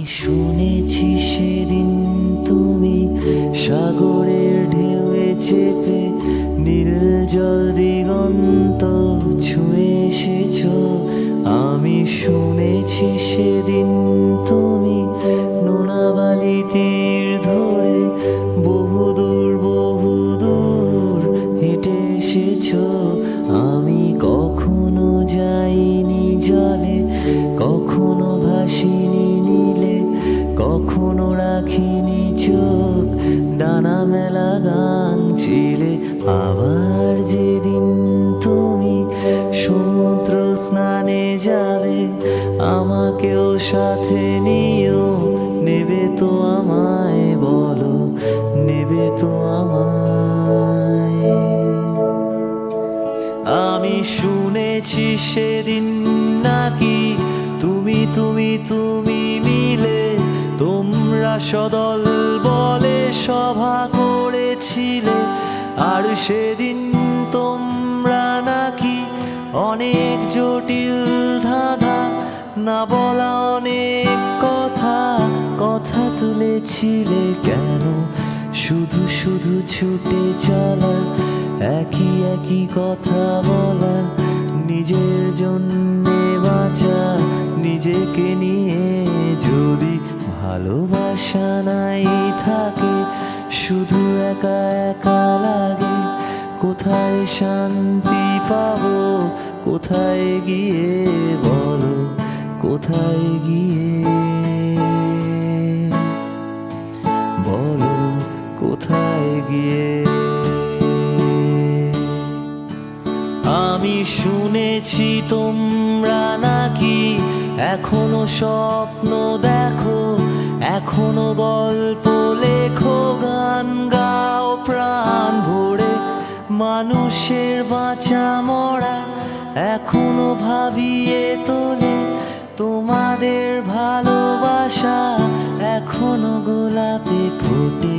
শুনেছি সেদিন তুমি সাগরের ঢেউয়ে চেপে নীল জল দিগন্ত ছুঁয়ে এসেছ। আমি শুনেছি সেদিন তুমি নোনা বালি তীর ধরে বহুদূর হেঁটে এসেছ। আমি কখনো যাইনি জলে, কখনো ভাসিনি নীলে, কখনো রাখিনি চোখ ডানা মেলা গান ছিলে। আবার যেদিন তুমি সমুদ্র স্নানে যাবে, আমাকেও সাথে নিও, নেবে তো আমায়, বলো নেবে তো আমায়। আমি শুনেছি সেদিন নাকি তুমি মিলে তোমরা সদল বলে সভা করেছিলে। আর সেদিন তোমরা নাকি অনেক জটিল ধাঁধা, না বলা অনেক কথা তুলেছিলে। কেন শুধু ছুটে চলা, একই কথা বলা, নিজের জন্যে বাঁচা, নিজেকে নিয়ে যদি ভালোবাসা নাই থাকে, শুধু একা লাগে। কোথায় শান্তি পাবো, কোথায় গিয়ে বলো, কোথায় গিয়ে বলো, কোথায় গিয়ে। আমি শুনেছি তোমরা নাকি এখনো স্বপ্ন দেখো, এখনো গল্প লেখো, গান গাও প্রাণ ভরে। মানুষের বাঁচা মরা এখনো ভাবিয়ে তোলে, তোমাদের ভালোবাসা এখনো গোলাপে ফোটে।